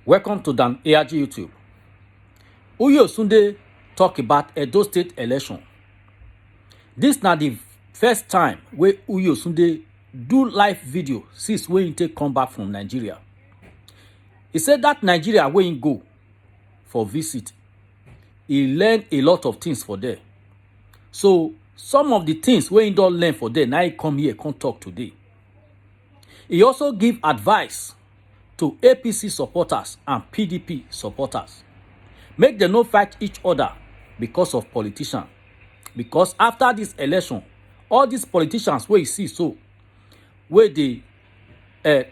Welcome to Dan ARG YouTube. Uyo Sunday talk about Edo State election. This na the first time wey Uyo Sunday do live video since when he take come back from Nigeria. He said that Nigeria where he go for visit, he learn a lot of things for there. So some of the things wey he don learn for there, now he come here come talk today. He also give advice to APC supporters and PDP supporters. Make them no fight each other because of politicians. Because after this election, all these politicians where you see so, where they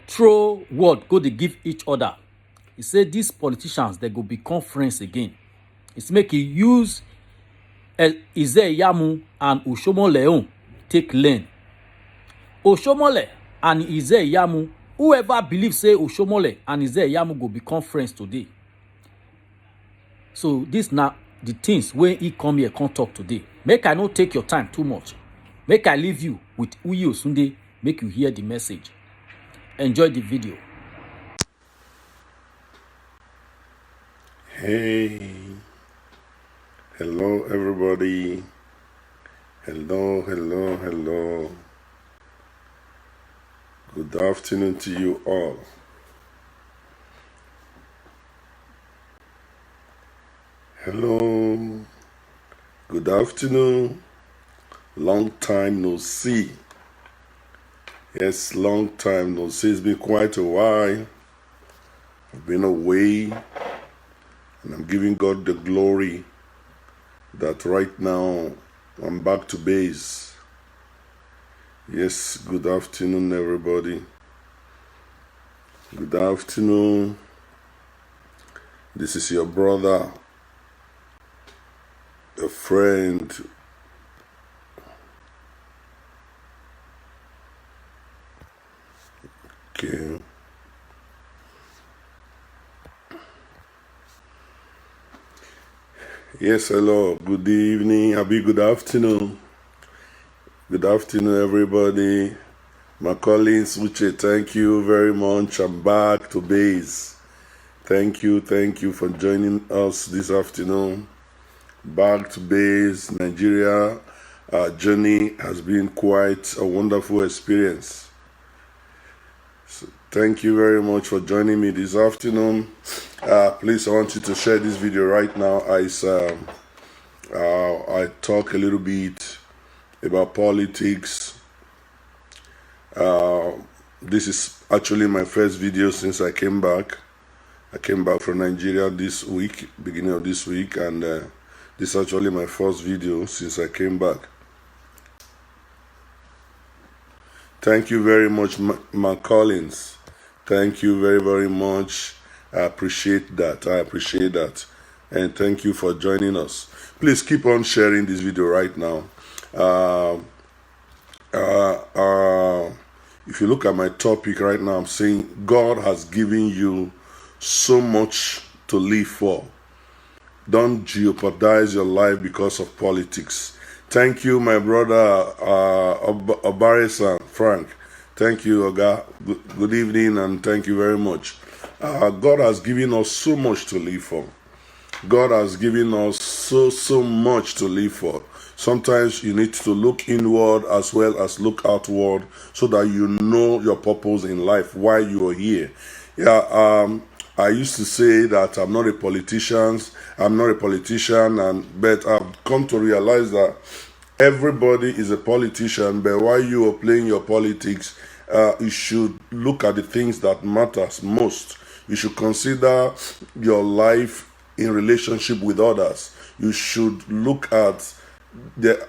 throw word, go they give each other. He said these politicians, they go become friends again. It's make he use Ize-Iyamu and Oshomole take learn. Oshomole and Ize-Iyamu, whoever believes say Oshomole and Ize-Iyamu go become friends today. So this now the things when he come here can't talk today. Make I not take your time too much. Make I leave you with Uyo Sunday. Make you hear the message. Enjoy the video. Hey, hello everybody. Hello. Good afternoon to you all. Hello, good afternoon. Long time no see. Yes, long time no see. It's been quite a while. I've been away, and I'm giving God the glory that right now I'm back to base. Yes, good afternoon, everybody. Good afternoon. This is your brother, a friend. Okay. Yes, hello. Good evening. Happy good afternoon. Good afternoon, everybody. My colleagues, Uche, thank you very much. I'm back to base. Thank you for joining us this afternoon. Back to base, Nigeria. Our journey has been quite a wonderful experience. So thank you very much for joining me this afternoon. Please, I want you to share this video right now as I talk a little bit about politics. This is actually my first video since I came back. I came back from Nigeria this week, beginning of this week, and this is actually my first video since I came back. Thank you very much, Mark Collins. Thank you very much. I appreciate that. And thank you for joining us. Please keep on sharing this video right now. If you look at my topic right now, I'm saying God has given you so much to live for. Don't jeopardize your life because of politics. Thank you, my brother Obaresa Frank. Thank you, Oga. Good evening, and thank you very much. God has given us so much to live for. God has given us so much to live for. Sometimes you need to look inward as well as look outward so that you know your purpose in life, why you are here. I used to say that I'm not a politician, but I've come to realize that everybody is a politician, but while you are playing your politics, you should look at the things that matters most. You should consider your life in relationship with others. You should look at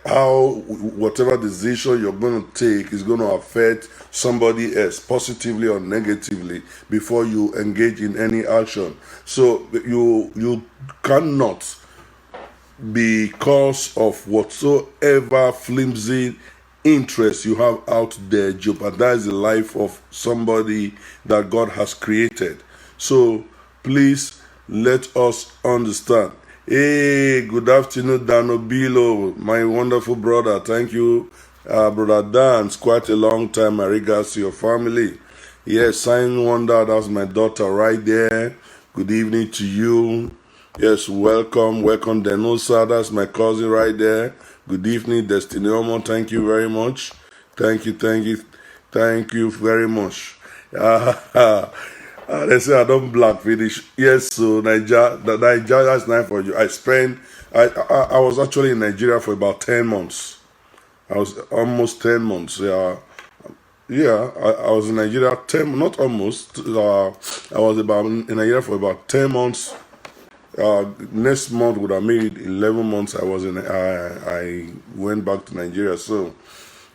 how whatever decision you're going to take is going to affect somebody else positively or negatively before you engage in any action. So you cannot, because of whatsoever flimsy interest you have out there, jeopardize the life of somebody that God has created. So please let us understand. Hey, good afternoon, Dan Obilo, my wonderful brother. Thank you, Brother Dan. It's quite a long time. My regards to your family. Yes, Sign Wonder, that's my daughter right there. Good evening to you. Yes, welcome, Denosa. That's my cousin right there. Good evening, Destiny Omo. Thank you very much. Thank you very much. They say I don't black finish. Yes, so Nigeria, that's nice for you. I was actually in Nigeria for about 10 months. I was almost 10 months. I was in Nigeria 10, not almost. I was about in Nigeria for about 10 months. Next month would have made 11 months. I went back to Nigeria. So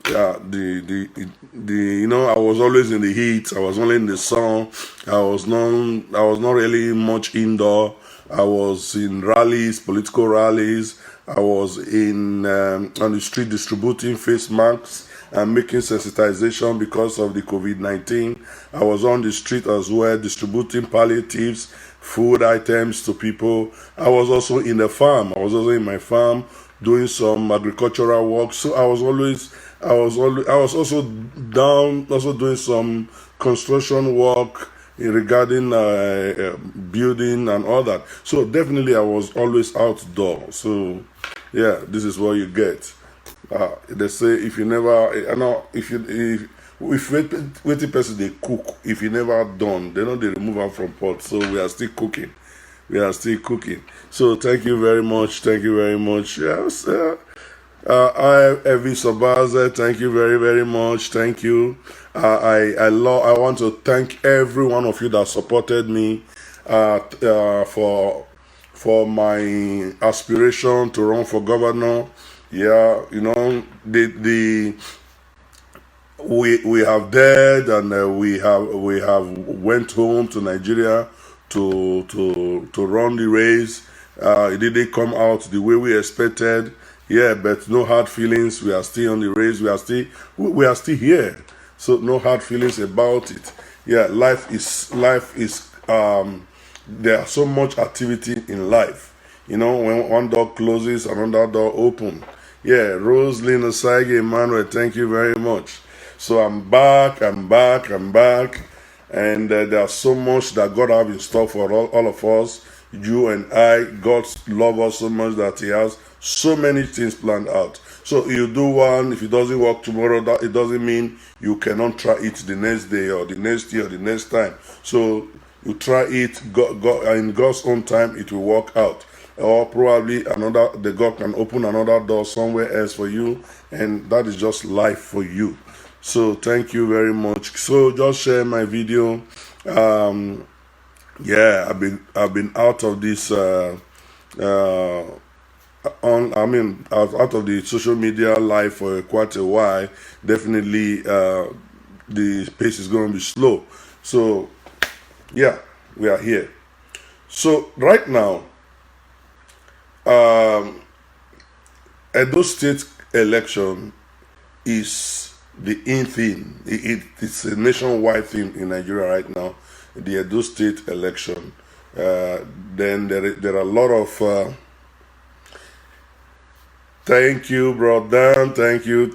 yeah, I was always in the heat. I was only in the sun. I was not really much indoor. I was in rallies, political rallies. I was on the street distributing face masks and making sensitization because of the COVID-19. I was on the street as well, distributing palliatives, food items to people. I was also in the farm. I was also in my farm doing some agricultural work. So I was also doing some construction work regarding building and all that. So definitely I was always outdoor. So yeah, this is what you get. They say if you never, if waiting person they cook, if you never done, they remove them from pot. So we are still cooking. So thank you very much. Yes. I Evi Sabaze, thank you very, very much. Thank you. I want to thank every one of you that supported me for my aspiration to run for governor. Yeah, we have dared and we have went home to Nigeria to run the race. It didn't come out the way we expected. Yeah, but no hard feelings. We are still on the race. We are still here. So no hard feelings about it. Yeah, life is there are so much activity in life. When one door closes, another door open. Yeah, Roselyn Osage Emmanuel, thank you very much. So I'm back. And there's so much that God have in store for all of us. You and I, God loves us so much that He has so many things planned out. So you do one, if it doesn't work tomorrow, it doesn't mean you cannot try it the next day or the next year or the next time. So you try it, in God's own time, it will work out. Or probably the God can open another door somewhere else for you, and that is just life for you. So thank you very much. So just share my video. Yeah, I've been out of this out of the social media life for quite a while. Definitely the pace is going to be slow. So yeah, we are here. So right now, Edo State election is the in thing. It's a nationwide thing in Nigeria right now. The Edo State election. Then there are a lot of thank you, brother. Thank you,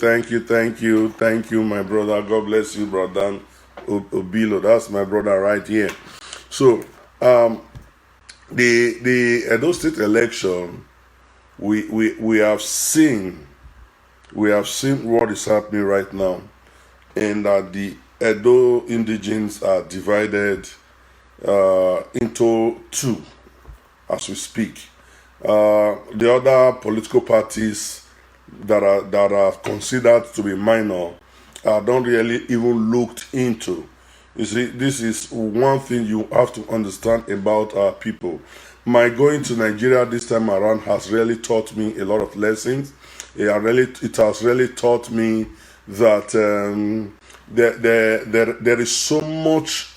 my brother. God bless you, brother. Obilo, that's my brother right here. So the Edo State election, we have seen what is happening right now, and that the Edo indigenes are divided into two as we speak. The other political parties that are considered to be minor don't really even looked into. You see, this is one thing you have to understand about our people. My going to Nigeria this time around has really taught me a lot of lessons. It has really taught me that there is so much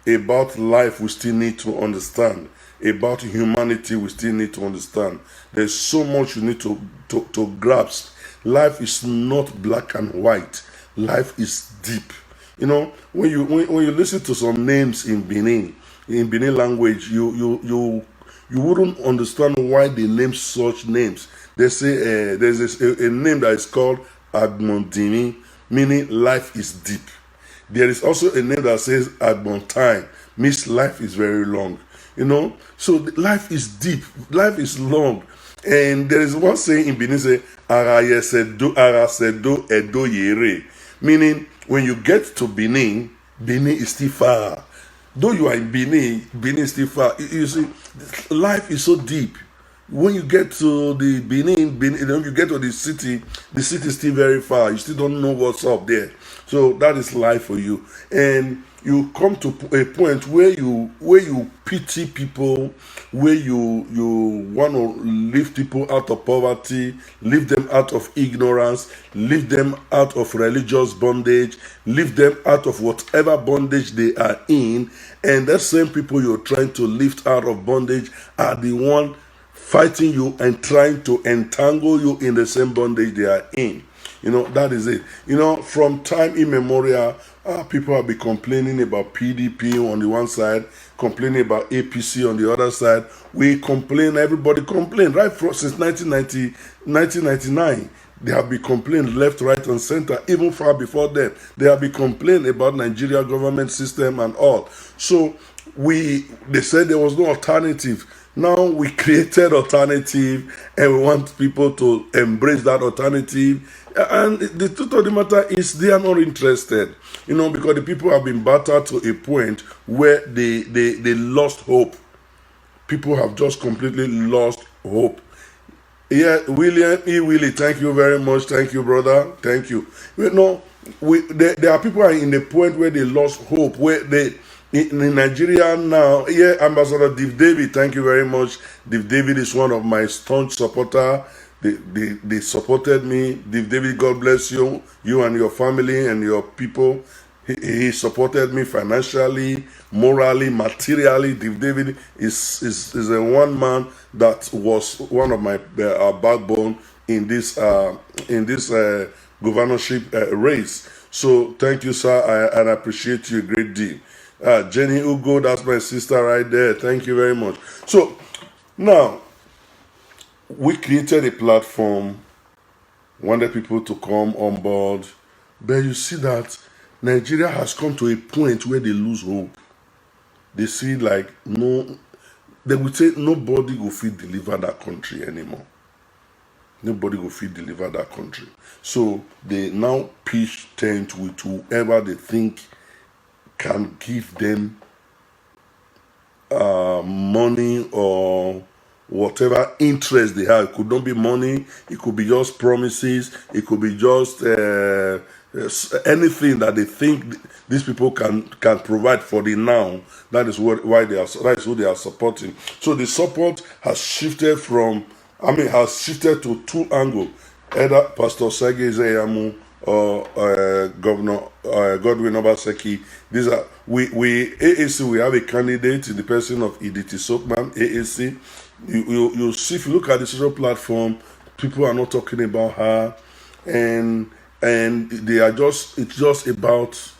about life we still need to understand. About humanity we still need to understand. There's so much you need to grasp. Life is not black and white. Life is deep. When you listen to some names in Benin language, you wouldn't understand why they name such names. They say there's a name that is called Agmondini, meaning life is deep. There is also a name that says Agmontine, means life is very long. So life is deep, life is long. And there is one saying in Benin, say, Arasedo Edo Yere. Meaning, when you get to Benin, Benin is still far. Though you are in Benin, Benin is still far. You see, life is so deep. When you get to the Benin, you get to the city is still very far. You still don't know what's up there. So that is life for you. And you come to a point where you pity people, where you want to lift people out of poverty, lift them out of ignorance, lift them out of religious bondage, lift them out of whatever bondage they are in. And that same people you're trying to lift out of bondage are the one fighting you and trying to entangle you in the same bondage they are in. That is it. From time immemorial, people have been complaining about PDP on the one side, complaining about APC on the other side. We complain, everybody complain, right since 1999. They have been complaining left, right, and center. Even far before them, they have been complaining about Nigeria government system and all. So they said there was no alternative. Now we created alternative, and we want people to embrace that alternative. And the truth of the matter is they are not interested, because the people have been battered to a point where they lost hope. People have just completely lost hope. Yeah, Willie, thank you very much. Thank you, brother. Thank you. There are people who are in the point where they lost hope, where in Nigeria now. Yeah, Ambassador Div David, thank you very much. Div David is one of my staunch supporters. They supported me. Div David, God bless you and your family and your people. He supported me financially, morally, materially. Div David is a one man that was one of my backbone in this governorship race. So thank you, sir. I appreciate you a great deal. Jenny Ugo, that's my sister right there. Thank you very much. So now we created a platform, wanted people to come on board, but you see that Nigeria has come to a point where they lose hope. They see they would say nobody will fit deliver that country anymore. Nobody will fit deliver that country. So they now pitch tent with whoever they think can give them money or whatever interest they have. It could not be money, it could be just promises, it could be just anything that they think these people can provide for the now. That is who they are supporting. So the support has shifted to two angles. Either Pastor Sergei Zeyamu or Governor Godwin Obaseki. These are AAC. We have a candidate in the person of Edith Sokman. AAC. You see, if you look at the social platform, people are not talking about her, and it's just about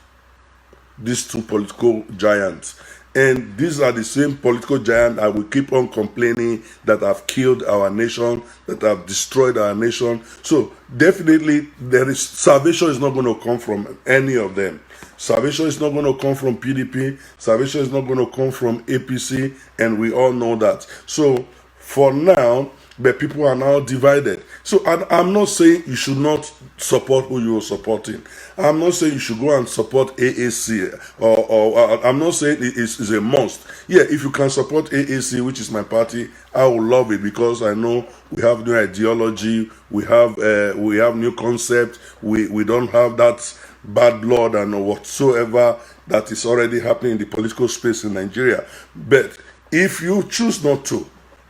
these two political giants. And these are the same political giants that will keep on complaining that have killed our nation, that have destroyed our nation. So definitely salvation is not going to come from any of them. Salvation is not going to come from PDP. Salvation is not going to come from APC. And we all know that. So for now, but people are now divided. So I'm not saying you should not support who you are supporting. I'm not saying you should go and support AAC, or I'm not saying it is a must. Yeah, if you can support AAC, which is my party, I will love it, because I know we have new ideology, we have new concept, we don't have that bad blood and whatsoever that is already happening in the political space in Nigeria. But if you choose not to,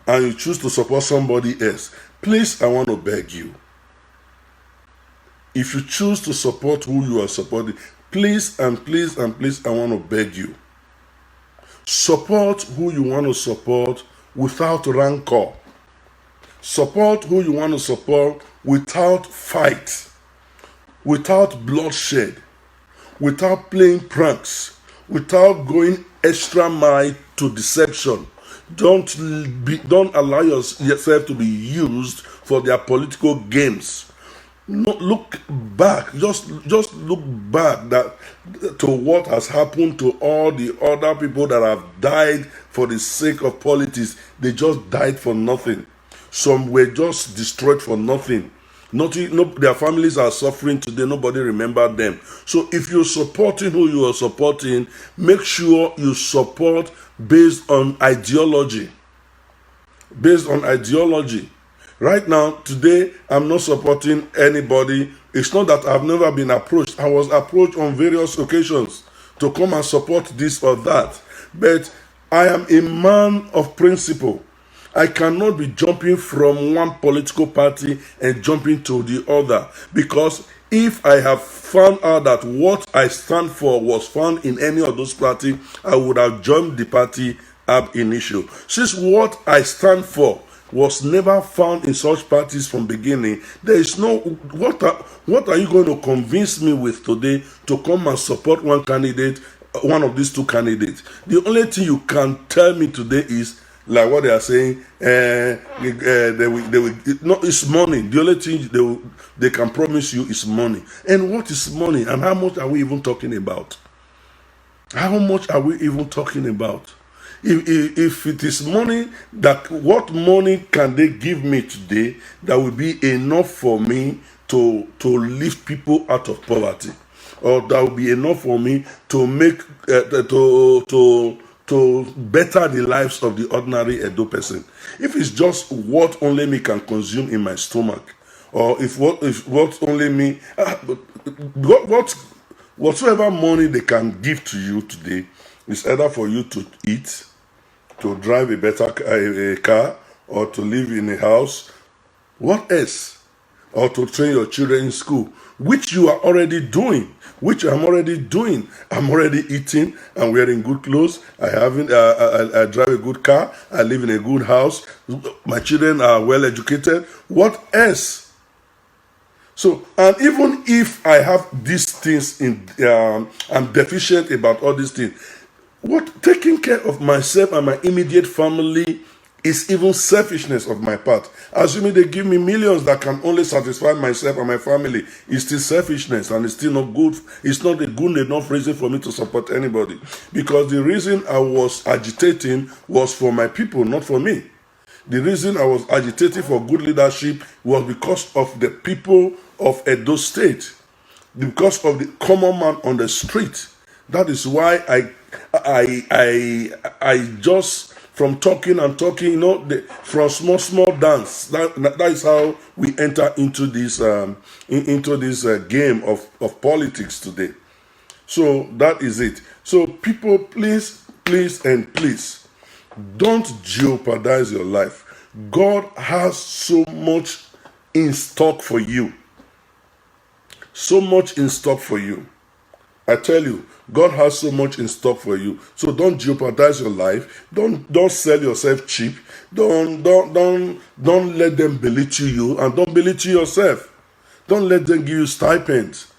and you choose to support somebody else, please, I want to beg you. If you choose to support who you are supporting, please and please and please, I want to beg you. Support who you want to support without rancor. Support who you want to support without fight, without bloodshed, without playing pranks, without going extra mile to deception. Don't allow yourself to be used for their political games. No, look back. Just look back that to what has happened to all the other people that have died for the sake of politics. They just died for nothing. Some were just destroyed for nothing. Nothing. No, their families are suffering today. Nobody remembered them. So if you're supporting who you are supporting, make sure you support based on ideology. Based on ideology. Right now, today, I'm not supporting anybody. It's not that I've never been approached. I was approached on various occasions to come and support this or that. But I am a man of principle. I cannot be jumping from one political party and jumping to the other, because if I have found out that what I stand for was found in any of those parties, I would have joined the party ab initio. Since what I stand for was never found in such parties from beginning, there is no what are you going to convince me with today to come and support one candidate, one of these two candidates? The only thing you can tell me today is, like what they are saying, no, it's money. The only thing they can promise you is money. And what is money? And how much are we even talking about? How much are we even talking about? If it is money, that what money can they give me today that will be enough for me to lift people out of poverty, or that will be enough for me to make to better the lives of the ordinary Edo person? If it's just what only me can consume in my stomach, or if what only me whatsoever money they can give to you today is either for you to eat, to drive a better car, or to live in a house. What else? Or to train your children in school, which you are already doing, which I'm already doing. I'm already eating, I'm wearing good clothes, I drive a good car, I live in a good house, my children are well educated. What else? So, and even if I have these things I'm deficient about all these things, what taking care of myself and my immediate family is even selfishness of my part. Assuming they give me millions that can only satisfy myself and my family, it's still selfishness, and it's still not good. It's not a good enough reason for me to support anybody. Because the reason I was agitating was for my people, not for me. The reason I was agitating for good leadership was because of the people of Edo State, because of the common man on the street. That is why I just, from talking and talking, from small dance. That is how we enter into this game of politics today. So that is it. So people, please, don't jeopardize your life. God has so much in stock for you. So much in stock for you. I tell you, God has so much in stock for you. So don't jeopardize your life. Don't sell yourself cheap. Don't let them belittle you, and don't belittle yourself. Don't let them give you stipends.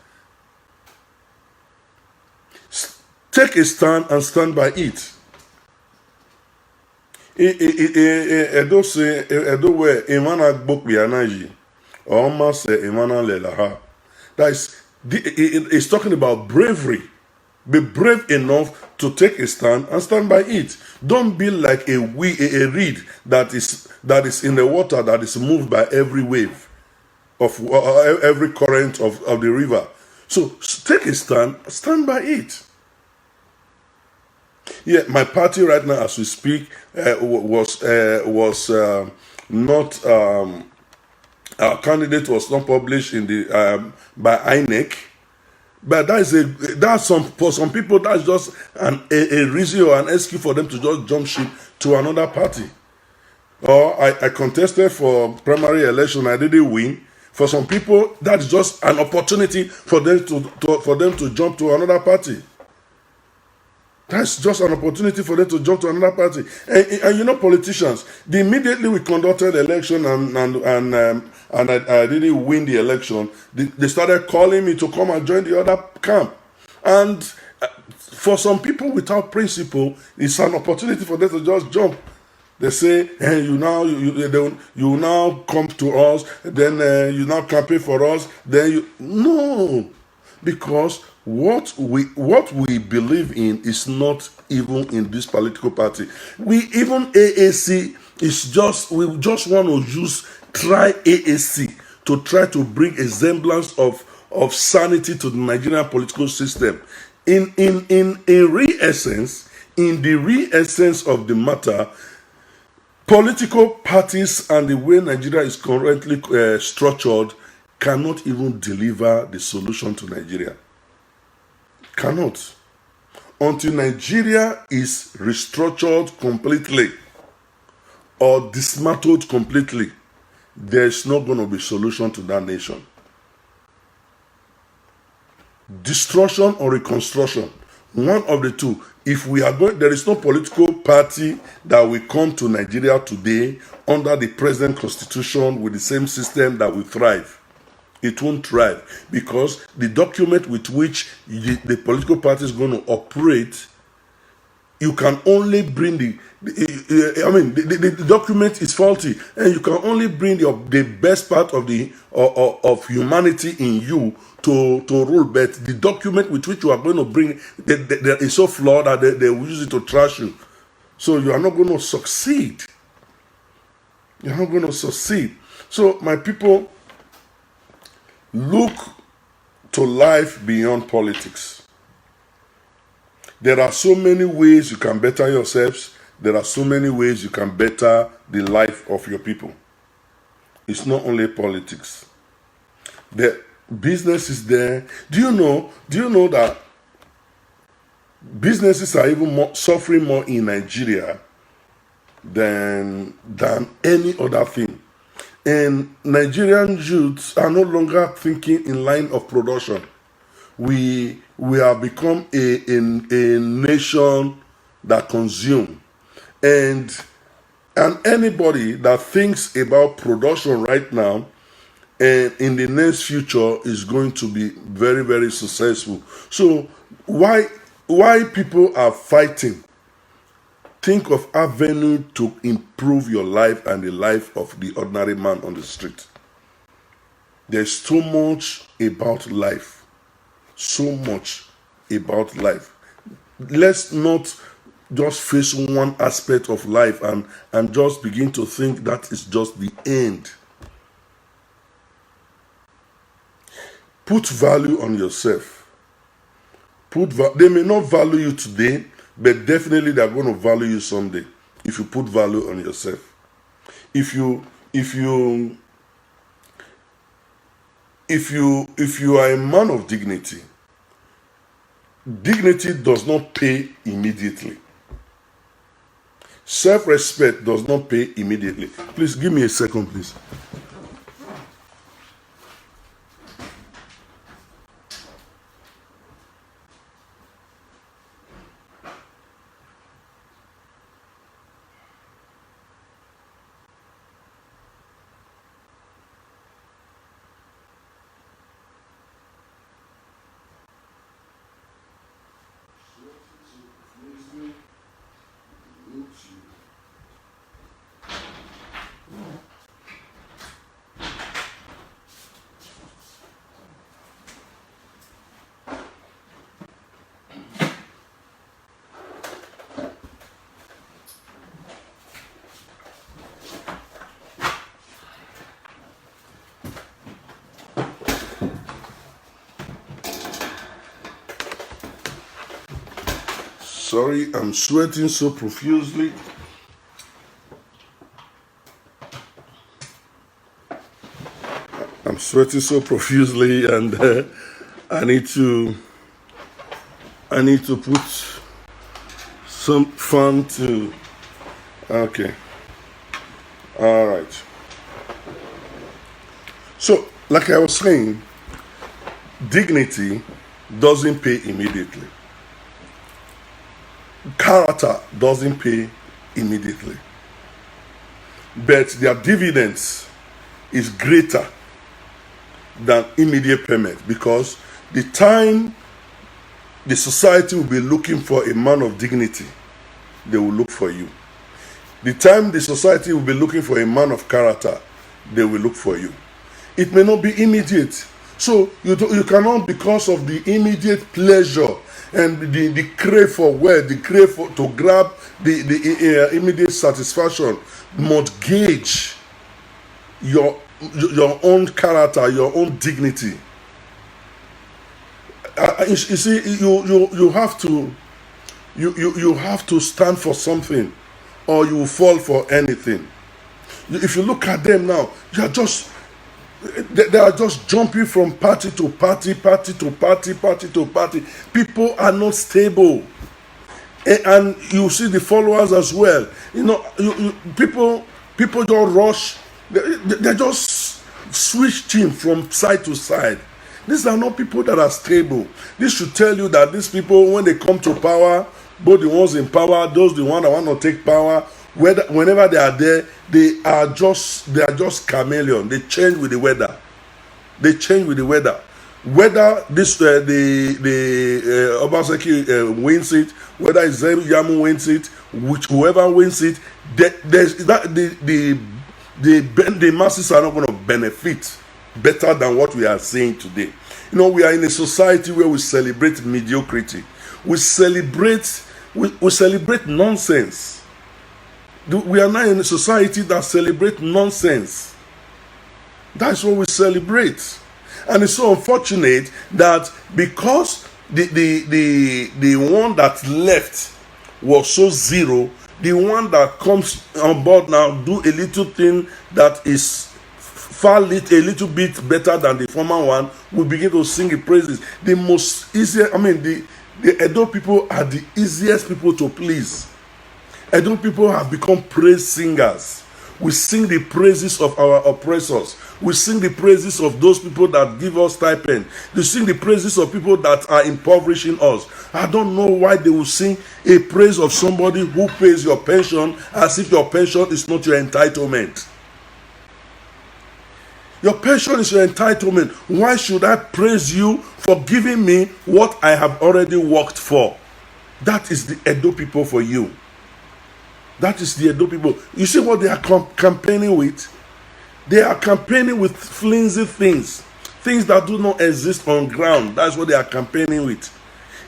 Take a stand and stand by it. Edo say Edo where Imana Bokbi Anaji, or Oma say Imana Lelaha. That is, it's talking about bravery. Be brave enough to take a stand and stand by it. Don't be like a reed that is in the water, that is moved by every wave of every current of the river. So take a stand by it. Yeah, my party right now, as we speak, was not. Our candidate was not published in the by INEC. But for some people, that's just a reason or an excuse for them to just jump ship to another party. Or I contested for primary election, I didn't win. For some people, that's just an opportunity for them to jump to another party. That's just an opportunity for them to jump to another party. And politicians, immediately we conducted election and I didn't win the election, they started calling me to come and join the other camp. And for some people without principle, it's an opportunity for them to just jump. They say, hey, you now come to us, then you now campaign for us, then you no, because what we believe in is not even in this political party. We even AAC is just we just want to try AAC to try to bring a semblance of sanity to the Nigerian political system. In the real essence of the matter, political parties and the way Nigeria is currently structured cannot even deliver the solution to Nigeria. Cannot. Until Nigeria is restructured completely or dismantled completely, there's not going to be a solution to that nation. Destruction or reconstruction, one of the two. If we are going, there is no political party that will come to Nigeria today under the present constitution with the same system that will thrive. It won't thrive because the document with which the political party is going to operate, you can only bring the document is faulty, and you can only bring the best part of of humanity in you to rule. But the document with which you are going to bring is so flawed that they will use it to trash you. So you are not going to succeed. You're not going to succeed. So my people, look to life beyond politics. There are so many ways you can better yourselves. There are so many ways you can better the life of your people. It's not only politics. The business is there. Do you know that businesses are even suffering more in Nigeria than any other thing? And Nigerian youths are no longer thinking in line of production. We have become a nation that consume, and anybody that thinks about production right now and in the next future is going to be very, very successful. So why people are fighting? Think of avenue to improve your life and the life of the ordinary man on the street. There's too much about life. So much about life. Let's not just face one aspect of life and just begin to think that is just the end. Put value on yourself. They may not value you today, but definitely they're going to value you someday if you put value on yourself. If you are a man of dignity, dignity does not pay immediately. Self-respect does not pay immediately. Please give me a second, please. Sorry, I'm sweating so profusely. I'm sweating so profusely, and I need to put some fun to. Okay. All right. So, like I was saying, dignity doesn't pay immediately. Character doesn't pay immediately. But their dividends is greater than immediate payment, because the time the society will be looking for a man of dignity, they will look for you. The time the society will be looking for a man of character, they will look for you. It may not be immediate. So you cannot, because of the immediate pleasure and the crave for wealth, the crave to grab the immediate satisfaction, mortgage your own character, your own dignity. You see, you have to stand for something, or you will fall for anything. If you look at them now, they are just jumping from party to party, party to party, party to party. People are not stable, and you see the followers as well. People just rush. They just switch team from side to side. These are not people that are stable. This should tell you that these people, when they come to power, both the ones in power, those the ones that want to take power, whenever they are there, they are just chameleon. They change with the weather. They change with the weather. Whether this the Obaseki wins it, whether it's Yamu wins it, whoever wins it, the masses are not going to benefit better than what we are seeing today. We are in a society where we celebrate mediocrity. We celebrate nonsense. We are now in a society that celebrates nonsense. That's what we celebrate. And it's so unfortunate that because the one that left was so zero, the one that comes on board now do a little thing that is a little bit better than the former one, will begin to sing the praises. The Edo people are the easiest people to please. Edo people have become praise singers. We sing the praises of our oppressors. We sing the praises of those people that give us stipend. We sing the praises of people that are impoverishing us. I don't know why they will sing a praise of somebody who pays your pension as if your pension is not your entitlement. Your pension is your entitlement. Why should I praise you for giving me what I have already worked for? That is the Edo people for you. That is the Edo people. You see what they are campaigning with? They are campaigning with flimsy things that do not exist on ground. That's what they are campaigning with.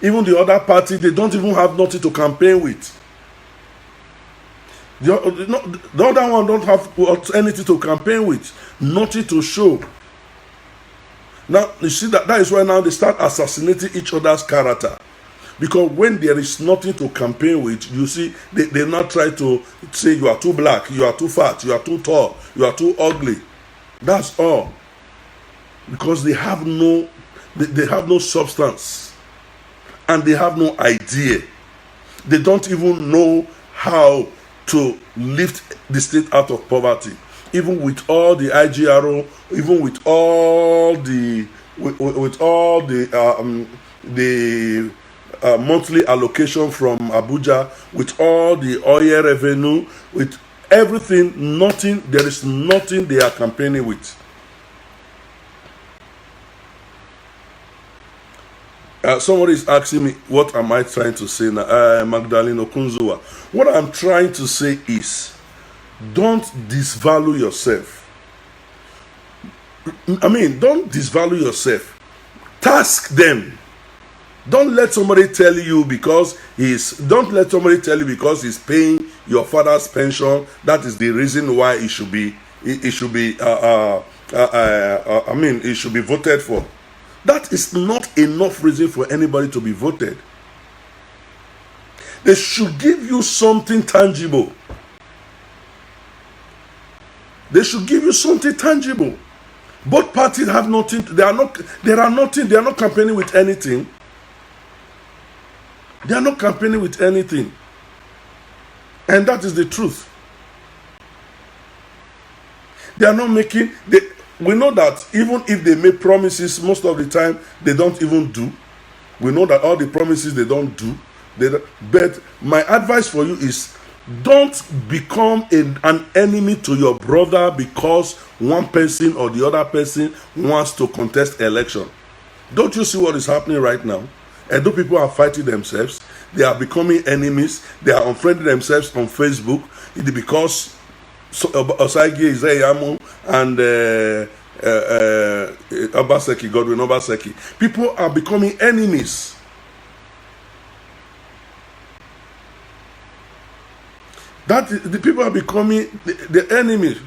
Even the other party, they don't even have nothing to campaign with. The other one don't have anything to campaign with, nothing to show. Now, you see that is why now they start assassinating each other's character. Because when there is nothing to campaign with, you see, they now try to say you are too black, you are too fat, you are too tall, you are too ugly. That's all. Because they have no substance. And they have no idea. They don't even know how to lift the state out of poverty. Even with all the IGRO, even with all the monthly allocation from Abuja, with all the oil revenue, with everything, there is nothing they are campaigning with. Somebody is asking me, what am I trying to say now? Magdalene Okunzuwa. What I'm trying to say is, don't disvalue yourself. Don't disvalue yourself. Task them. Don't let somebody tell you because he's paying your father's pension. That is the reason why it should be voted for. That is not enough reason for anybody to be voted. They should give you something tangible. They should give you something tangible. Both parties have nothing. They are not campaigning with anything. They are not campaigning with anything. And that is the truth. They are not making. We know that even if they make promises, most of the time they don't even do. We know that all the promises they don't do. But my advice for you is, don't become an enemy to your brother because one person or the other person wants to contest election. Don't you see what is happening right now? Edo people are fighting themselves. They are becoming enemies. They are unfriending themselves on Facebook. It is because Osagie Izeyamo and Obaseki, Godwin Obaseki. People are becoming enemies. The people are becoming the enemy.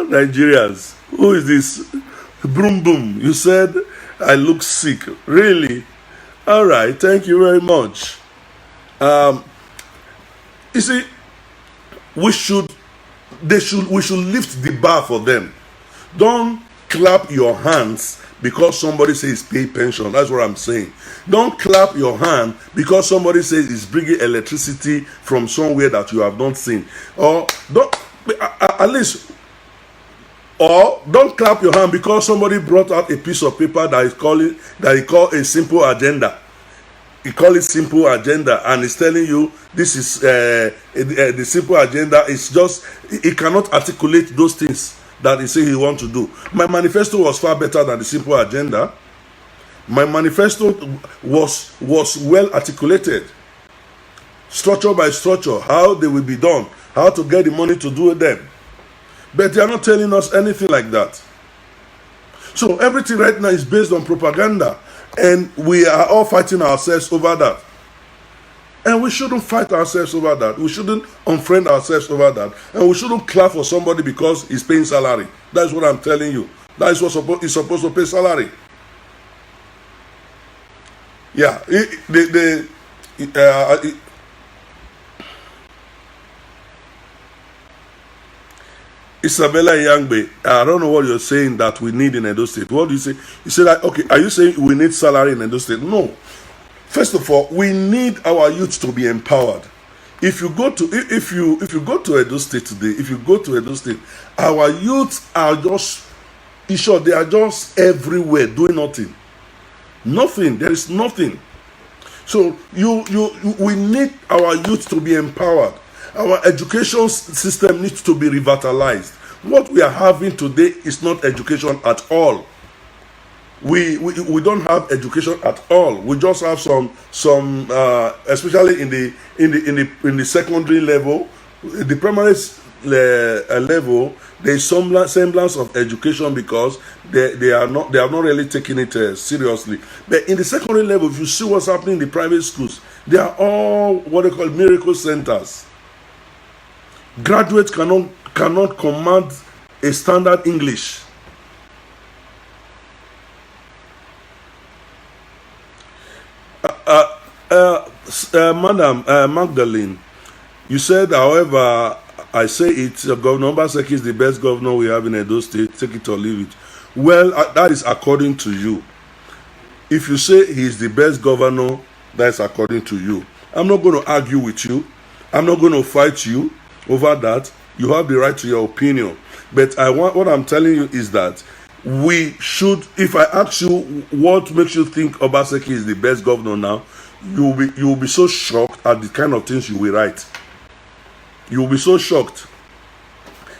Nigerians. Who is this? Boom boom. You said I look sick. Really? All right. Thank you very much. You see, we should lift the bar for them. Don't clap your hands because somebody says pay pension. That's what I'm saying. Don't clap your hand because somebody says it's bringing electricity from somewhere that you have not seen. Or don't clap your hand because somebody brought out a piece of paper that he call a simple agenda. He call it simple agenda, and he's telling you this is the simple agenda. It's just he cannot articulate those things that he say he want to do. My manifesto was far better than the simple agenda. My manifesto was well articulated, structure by structure, how they will be done, how to get the money to do them. But they are not telling us anything like that. So everything right now is based on propaganda, and we are all fighting ourselves over that. And we shouldn't fight ourselves over that. We shouldn't unfriend ourselves over that. And we shouldn't clap for somebody because he's paying salary. That's what I'm telling you. That is what he's supposed to pay salary. Yeah. Isabella Yangbe, I don't know what you're saying that we need in Edo State. What do you say? You say that, okay, are you saying we need salary in Edo State? No. First of all, we need our youth to be empowered. If you go to Edo State today, our youth are just, in short, they are just everywhere doing nothing. Nothing. There is nothing. So we need our youth to be empowered. Our education system needs to be revitalized. What we are having today is not education at all. We don't have education at all. We just have some especially in the secondary level, the primary level. There is some semblance of education because they are not really taking it seriously. But in the secondary level, if you see what's happening in the private schools, they are all what they call miracle centers. Graduates cannot command a standard English. Madam Magdalene, you said, however, I say it, Governor Obaseki is the best governor we have in Edo State. Take it or leave it. Well, that is according to you. If you say he is the best governor, that is according to you. I'm not going to argue with you. I'm not going to fight you over that. You have the right to your opinion. But what I'm telling you is that we should, if I ask you what makes you think Obaseki is the best governor now, you will be so shocked at the kind of things you will write. You will be so shocked.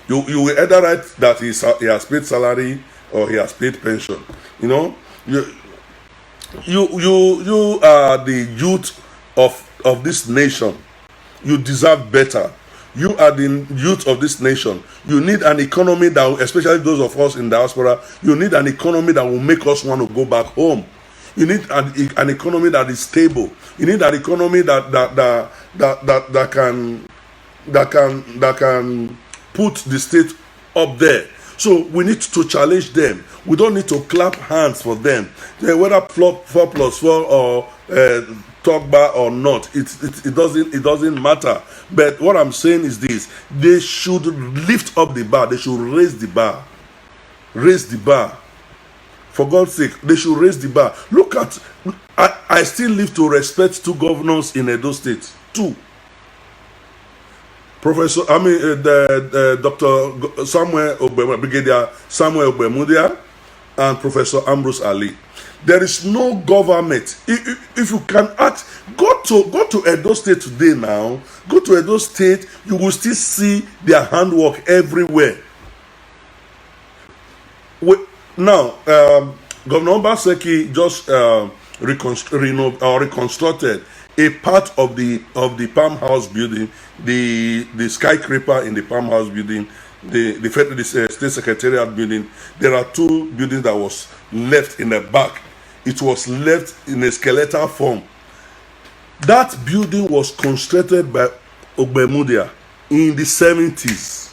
You will either write that he has paid salary or he has paid pension. You know, you are the youth of this nation. You deserve better. You are the youth of this nation. You need an economy that, especially those of us in diaspora, you need an economy that will make us want to go back home. You need an economy that is stable. You need an economy that can put the state up there. So we need to challenge them. We don't need to clap hands for them. Whether 4+4 or talk bar or not, it doesn't matter. But what I'm saying is this: they should lift up the bar. They should raise the bar. Raise the bar. For God's sake, they should raise the bar. Look at, I still live to respect two governors in Edo State. Two. Dr. Samuel Brigadier Samuel Ogbemudia and Professor Ambrose Ali. There is no government. If you can ask, go to Edo State today now. Go to Edo State, you will still see their handwork everywhere. Now, Governor Obaseki just reconstructed a part of the Palm House building, the skyscraper in the Palm House building, the State Secretariat building. There are two buildings that was left in the back. It was left in a skeletal form. That building was constructed by Ogbemudia in the 70s.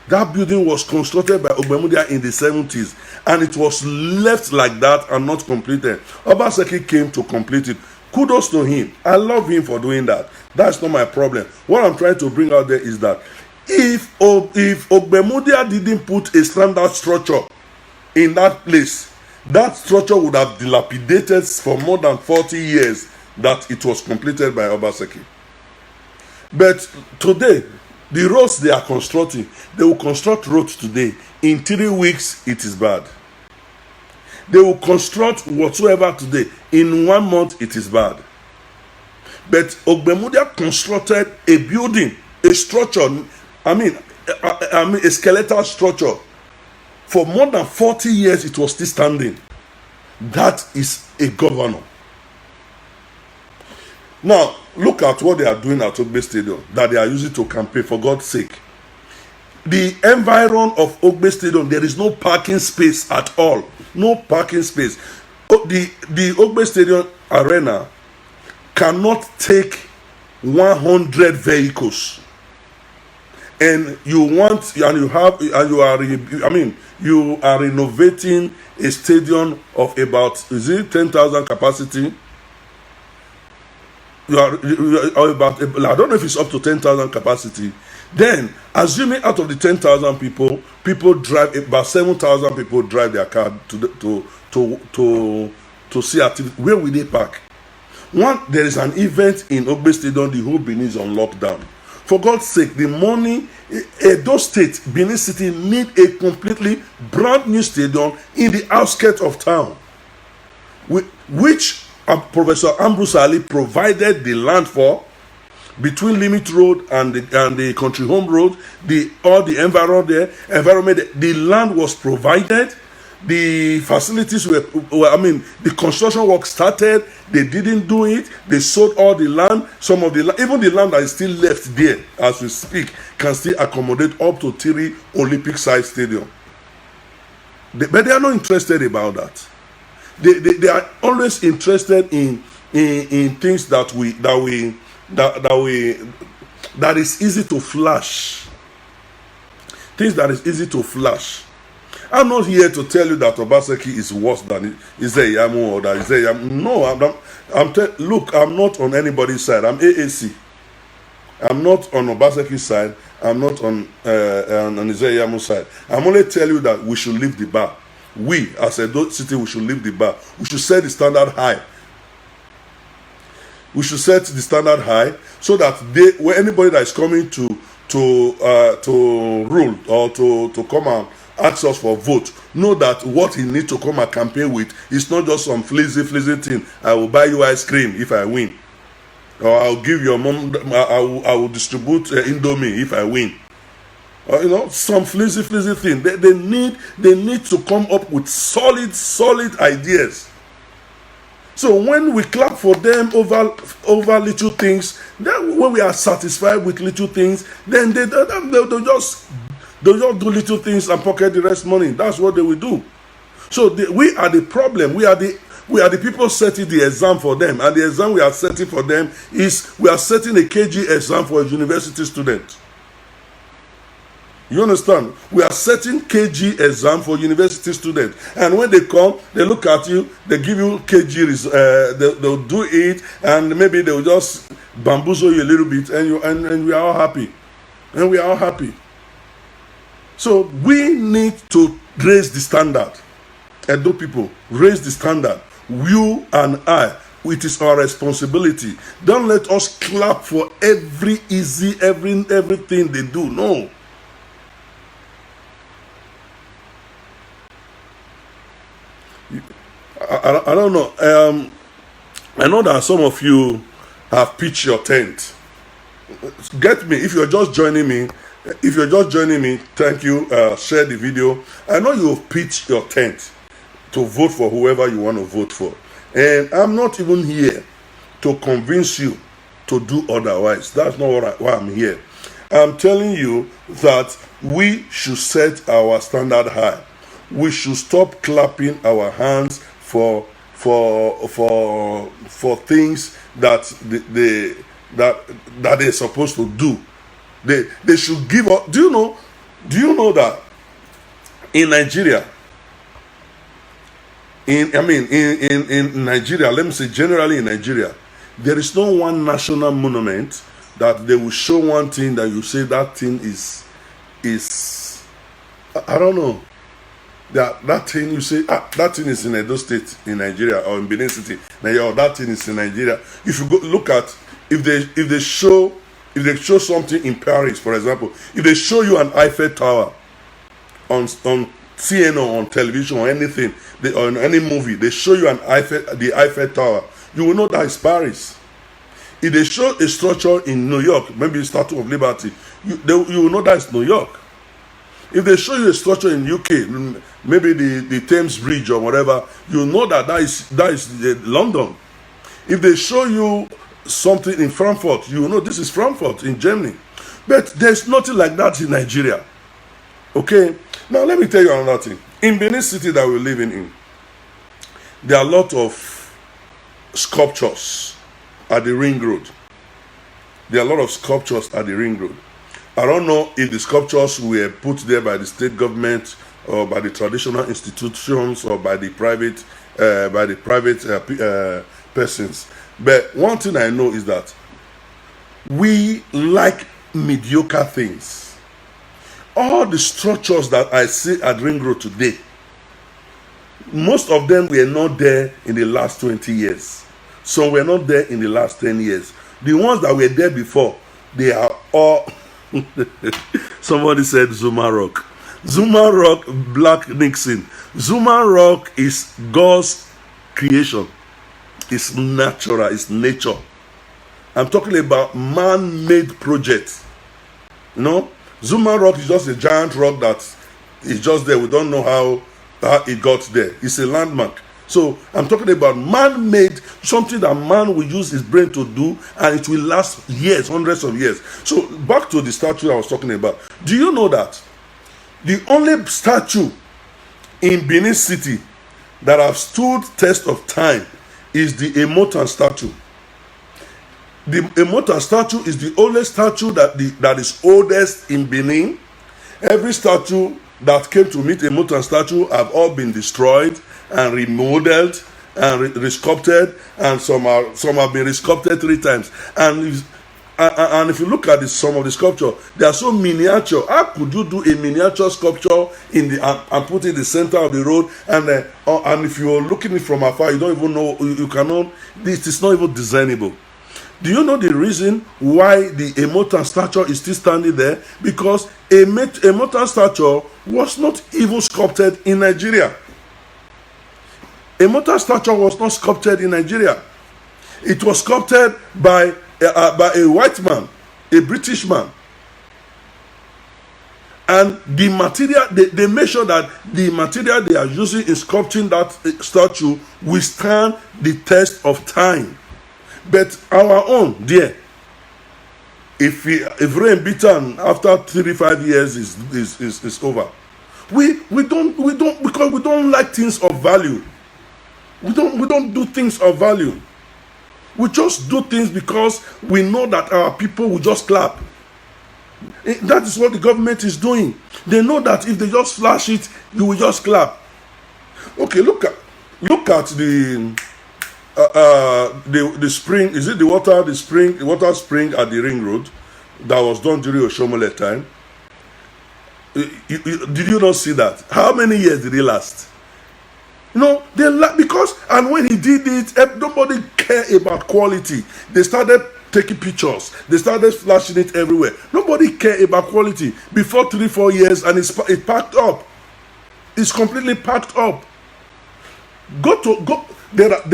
That building was constructed by Ogbemudia in the 70s, and it was left like that and not completed. Obaseki came to complete it. Kudos to him. I love him for doing that. That's not my problem. What I'm trying to bring out there is that if Ogbemudia didn't put a standard structure in that place, that structure would have dilapidated for more than 40 years that it was completed by Obaseki. But today, the roads they are constructing, they will construct roads today. In 3 weeks, it is bad. They will construct whatsoever today. In 1 month, it is bad. But Ogbemudia constructed a building, a structure, a skeletal structure. For more than 40 years, it was still standing. That is a governor. Now, look at what they are doing at Ogbe Stadium, that they are using to campaign, for God's sake. The environ of Ogbe Stadium, there is no parking space at all. No parking space. The Ogbe Stadium arena cannot take 100 vehicles. And you are renovating a stadium of about 10,000 capacity. I don't know if it's up to 10,000 capacity. Then, assuming out of the 10,000 people drive, about 7,000 people drive their car to see activity. Where will they park? There is an event in Ogbe Stadium, the whole Benin is on lockdown. For God's sake, the money, Edo State, Benin City need a completely brand new stadium in the outskirts of town, which Professor Ambrose Ali provided the land for, between Limit Road and the Country Home Road. All the environment, the land was provided. The facilities the construction work started. They didn't do it. They sold all the land. Some of the land, even the land that is still left there as we speak, can still accommodate up to 3 Olympic-sized stadium. But they are not interested about that. They are always interested in things that is easy to flash. Things that is easy to flash. I'm not here to tell you that Obaseki is worse than Izeyamu or that Izeyamu. No, look, I'm not on anybody's side. I'm AAC. I'm not on Obaseki's side. I'm not on Izeyamu's side. I'm only telling you that we should leave the bar. We, as a city, we should leave the bar. We should set the standard high. We should set the standard high so that when anybody that is coming to rule or to come and ask us for vote, know that what he needs to come and campaign with is not just some flimsy thing. I will buy you ice cream if I win, or I'll give your mom. I will distribute Indomie if I win. Some flimsy thing. They need to come up with solid ideas. So when we clap for them over little things, then when we are satisfied with little things, then they'll just do little things and pocket the rest money. That's what they will do. So we are the problem. We are the people setting the exam for them, and the exam we are setting for them is we are setting a KG exam for a university student. You understand? We are setting KG exam for university students, and when they come, they look at you, they give you KG, they'll do it, and maybe they'll just bamboozle you a little bit, and we are all happy, So we need to raise the standard. Edo people, raise the standard. You and I, it is our responsibility. Don't let us clap for everything they do. No. I don't know. I know that some of you have pitched your tent. Get me, if you're just joining me, thank you. Share the video. I know you've pitched your tent. to vote for whoever you want to vote for. And I'm not even here to convince you to do otherwise. That's not why I'm here. I'm telling you that we should set our standard high. We should stop clapping our hands for things that they're supposed to do. They should give up. Do you know that in Nigeria, in Nigeria, let me say generally in Nigeria, there is no one national monument that they will show one thing that you say that thing is I don't know, that thing you say that thing is in Edo State in Nigeria, or in Benin City, or that thing is in Nigeria. If you go look at, if they show something in Paris, for example, if they show you an Eiffel Tower on CNN or on television or anything, or in any movie, they show you the Eiffel Tower, you will know that it's Paris. If they show a structure in New York, maybe the Statue of Liberty, you will know that it's New York. If they show you a structure in UK, maybe the Thames Bridge or whatever, you know that is London. If they show you something in Frankfurt, you know this is Frankfurt in Germany. But there's nothing like that in Nigeria. Okay? Now let me tell you another thing. In Benin City that we're living in, there are a lot of sculptures at the Ring Road. There are a lot of sculptures at the Ring Road. I don't know if the sculptures were put there by the state government or by the traditional institutions or by the private persons. But one thing I know is that we like mediocre things. All the structures that I see at Ring Road today, most of them were not there in the last 20 years. Some were not there in the last 10 years. The ones that were there before, they are all... Somebody said Zuma Rock. Zuma Rock, Black Nixon. Zuma Rock is God's creation. It's natural, it's nature. I'm talking about man-made projects. Zuma Rock is just a giant rock that is just there. We don't know how it got there. It's a landmark. So I'm talking about man-made, something that man will use his brain to do, and it will last years, hundreds of years. So back to the statue I was talking about. Do you know that the only statue in Benin City that have stood test of time is the Emotan statue? The Emotan statue is the oldest statue that is oldest in Benin. Every statue that came to meet Emotan statue have all been destroyed and remodeled and resculpted, and some have been resculpted 3 times. And if you look at some of the sculpture, they are so miniature. How could you do a miniature sculpture and put it in the center of the road? And if you're looking it from afar, you don't even know. You cannot. This is not even designable. Do you know the reason why the Emotan statue is still standing there? Because a Emotan statue was not even sculpted in Nigeria. A Emotan statue was not sculpted in Nigeria. It was sculpted by a white man, a British man. And the material, they make sure that the material they are using in sculpting that statue will stand the test of time. But our own, dear, if rain beaten after 35 years is over, we don't because we don't like things of value. We don't do things of value. We just do things because we know that our people will just clap. That is what the government is doing. They know that if they just flash it, you will just clap. Okay, look at the spring. Is it the water spring at the Ring Road that was done during Oshomole time? Did you not see that? How many years did it last? Because, and when he did it, nobody cared about quality. They started taking pictures. They started flashing it everywhere. Nobody cared about quality. Before 3-4 years, and it packed up. It's completely packed up. There are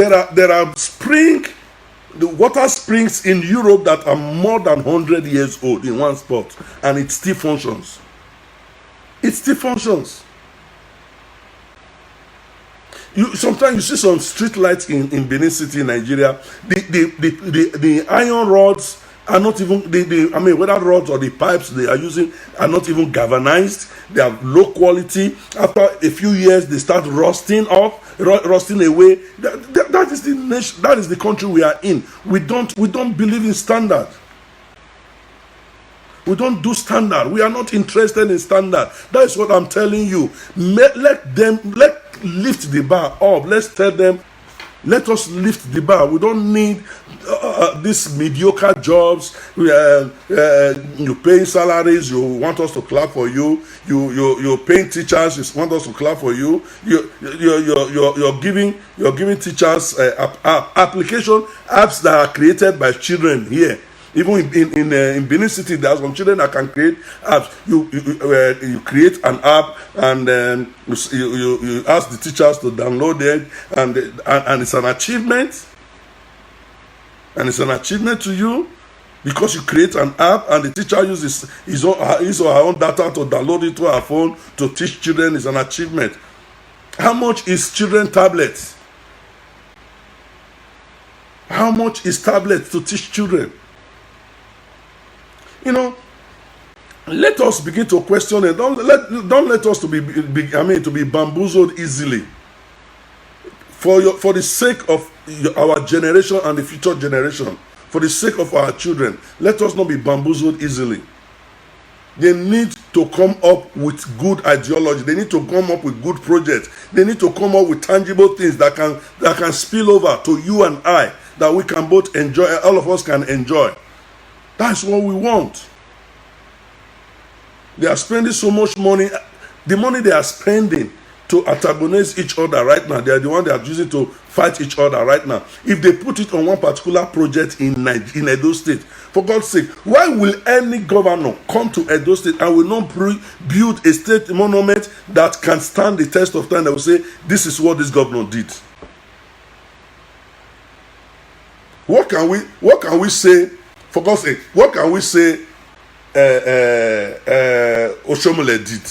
the water springs in Europe that are more than 100 years old in one spot, and it still functions. It still functions. Sometimes you see some street lights in Benin City, Nigeria. The iron rods are not even I mean, whether rods or the pipes they are using are not even galvanized. They are low quality. After a few years, they start rusting up, rusting away. That is the nation, that is the country we are in. We don't believe in standard. We don't do standard. We are not interested in standard. That is what I'm telling you. Let lift the bar up. Let's tell them, let us lift the bar. We don't need these mediocre jobs. You pay salaries. You want us to clap for you. You're paying teachers. You want us to clap for you. You're giving teachers application apps that are created by children here. Even in Benin City, there are some children that can create apps. You create an app and you ask the teachers to download it, and it's an achievement. And it's an achievement to you because you create an app and the teacher uses his or her own data to download it to her phone to teach children. Is an achievement. How much is children tablets? How much is tablets to teach children? Let us begin to question it. Don't let us to be bamboozled easily. For the sake of our generation and the future generation, for the sake of our children, let us not be bamboozled easily. They need to come up with good ideology. They need to come up with good projects. They need to come up with tangible things that can spill over to you and I, that we can both enjoy. All of us can enjoy. That's what we want. They are spending so much money. The money they are spending to antagonize each other right now, they are the one they are using to fight each other right now. If they put it on one particular project in Edo State, for God's sake, why will any governor come to Edo State and will not build a state monument that can stand the test of time? That will say, this is what this governor did. What can we say? For God's sake, what can we say Oshomole did?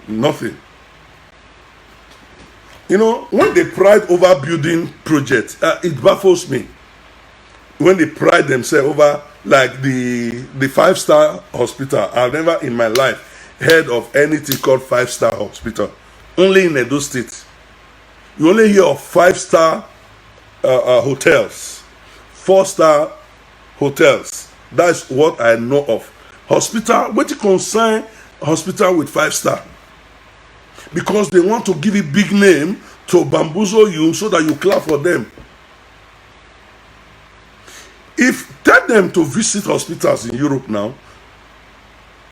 Nothing. When they pride over building projects, it baffles me. When they pride themselves over, like the 5-star hospital, I've never in my life heard of anything called 5-star hospital. Only in Edo State. You only hear of 5-star hotels. 4-star hotels. That's what I know of. Hospital, what you concern hospital with 5-star? Because they want to give a big name to bamboozle you so that you clap for them. Tell them to visit hospitals in Europe now,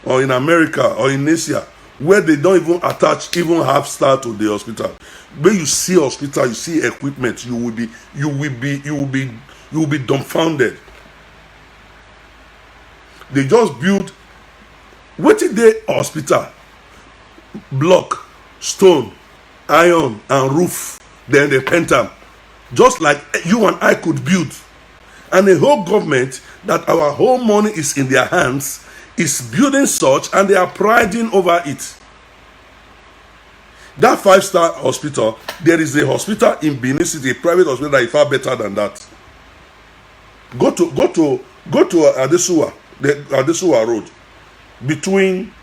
or in America, or in Asia, where they don't even attach even half-star to the hospital. When you see hospital, you see equipment, you will be dumbfounded. They just build, what did they hospital? Block, stone, iron, and roof. Then they paint them. Just like you and I could build. And the whole government, that our whole money is in their hands, is building such, and they are priding over it. That 5-star hospital, there is a hospital in Benin City, a private hospital that is far better than that. Go to Adesuwa, the Adesuwa Road, between,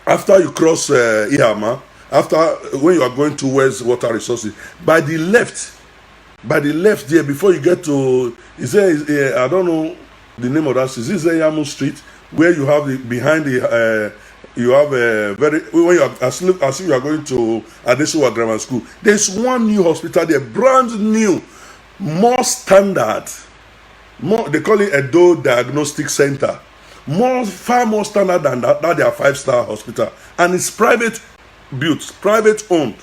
after you cross Ihama, when you are going towards water resources, by the left there, before you get to, I don't know the name of that street. Is Yamu Street, where you have behind the you have a very, when you are as if you are going to Adesuwa Grammar School. There's one new hospital there, brand new, more standard. They call it Edo Diagnostic Center. Far more standard than that they are 5-star hospital, and it's private built, private owned.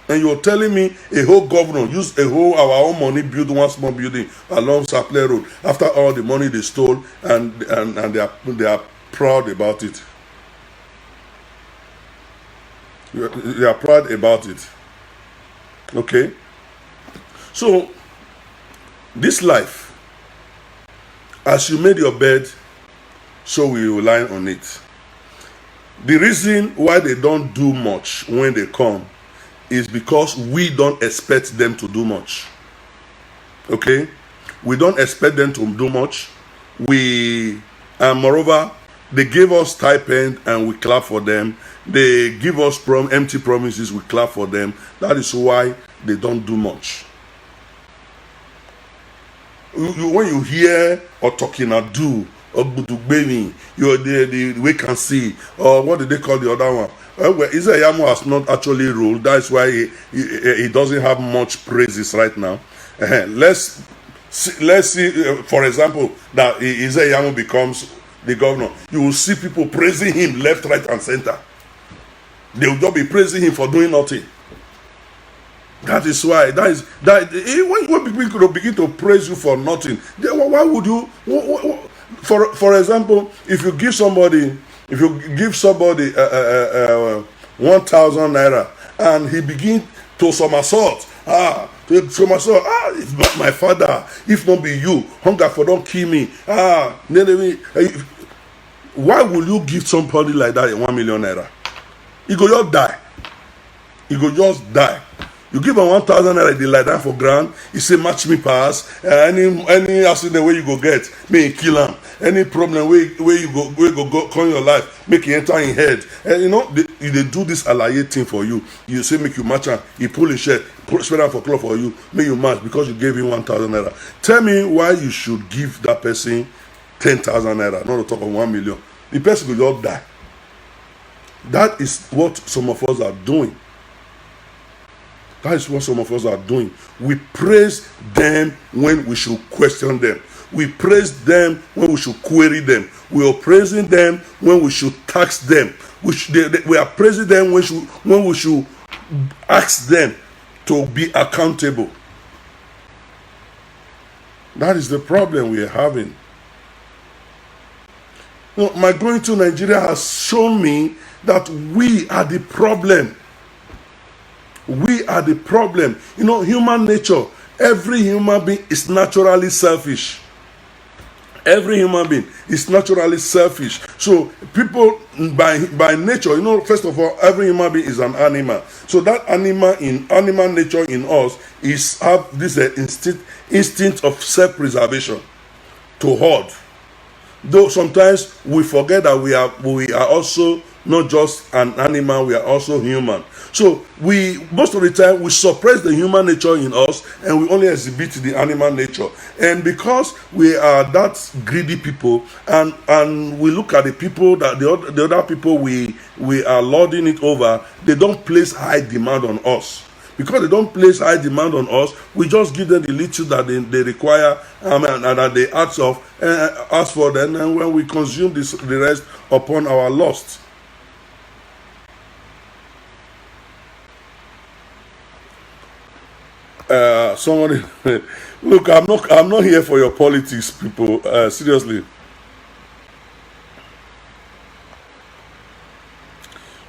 And you're telling me a whole governor used our own money build one small building along Saple Road after all the money they stole, and they are proud about it. They are proud about it. Okay? So, this life, as you made your bed, so will you lie on it. The reason why they don't do much when they come is because we don't expect them to do much. Okay? We don't expect them to do much. And moreover, they give us stipend and we clap for them. They give us empty promises, we clap for them. That is why they don't do much. When you hear or talking a do or budugbeni, you're the we can see, or what did they call the other one? Well, Isaiah has not actually ruled. That's why he doesn't have much praises right now. Let's see, for example, that Isaiah becomes the governor. You will see people praising him left, right, and center. They will just be praising him for doing nothing. That is why when people begin to praise you for nothing, why would you? For example, if you give somebody 1,000 naira and he begins to somersault, if not my father, if not be you, hunger for don't kill me. Why will you give somebody like that 1 million naira? He go just die. He go just die. You give him 1,000 naira, they lie down for ground. He say, match me pass. Any accident where you go get, may kill him. Any problem where you go come your life, make it enter in head. And they do this alaye thing for you. You say make you match him. He pull his shirt, spread out for cloth for you, make you match because you gave him 1,000 naira. Tell me why you should give that person 10,000 naira, not to talk of 1 million. The person will just die. That is what some of us are doing. That is what some of us are doing. We praise them when we should question them. We praise them when we should query them. We are praising them when we should tax them. We are praising them when we should ask them to be accountable. That is the problem we are having. My going to Nigeria has shown me that we are the problem. We are the problem. Human nature, every human being is naturally selfish. Every human being is naturally selfish. So people by nature, first of all, every human being is an animal. So that animal nature in us have this instinct of self-preservation, to hoard. Though sometimes we forget that we are also not just an animal, we are also human. So most of the time we suppress the human nature in us and we only exhibit the animal nature. And because we are that greedy people, and we look at the people that the other people we are lording it over, they don't place high demand on us. Because they don't place high demand on us, we just give them the little that they require and that they ask for them, and when we consume the rest upon our lust. Somebody, look, I'm not here for your politics, people. Seriously.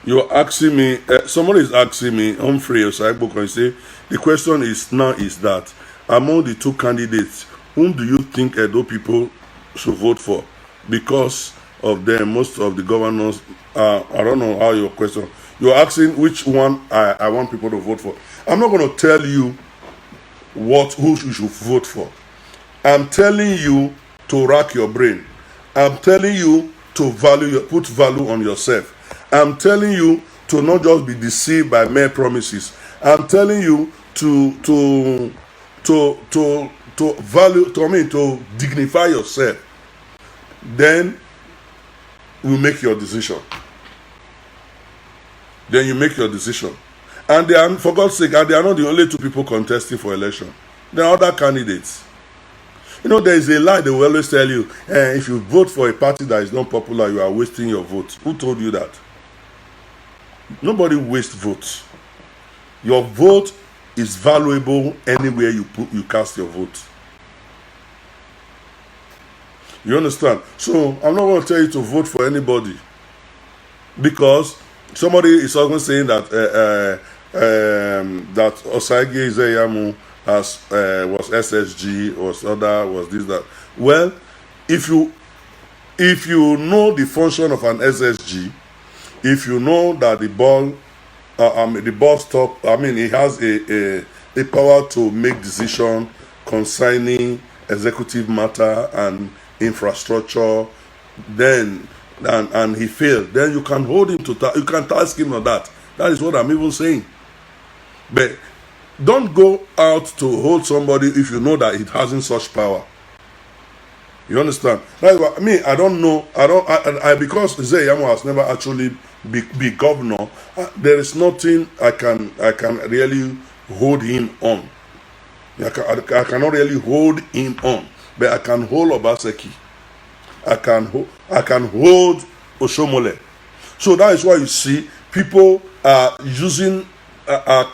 You're asking me, somebody is asking me, Humphrey or Saibo, can say, the question is that among the two candidates, whom do you think Edo people should vote for? Because of them, most of the governors, I don't know how your question, you're asking which one I want people to vote for. I'm not going to tell you who you should vote for. I'm telling you to rack your brain. I'm telling you to put value on yourself. I'm telling you to not just be deceived by mere promises. I'm telling you to dignify yourself. Then you make your decision. And for God's sake, they are not the only two people contesting for election. There are other candidates. There is a lie they will always tell you, if you vote for a party that is not popular, you are wasting your vote. Who told you that? Nobody wastes votes. Your vote is valuable anywhere you cast your vote. You understand? So I'm not going to tell you to vote for anybody, because somebody is always saying that that Osage Izeyamu was SSG, was this, that. Well, if you know the function of an SSG, if you know that the ball the bus stop. I mean, he has a power to make decision concerning executive matter and infrastructure. Then and he failed. Then you can hold him to you can task him on that. That is what I'm even saying. But don't go out to hold somebody if you know that it hasn't such power. You understand? That's what I mean. I don't know. I because Zeyamo has never actually be governor. There is nothing I can really hold him on. I cannot really hold him on, but I can hold Obaseki. I can hold Oshomole. So that is why you see people are using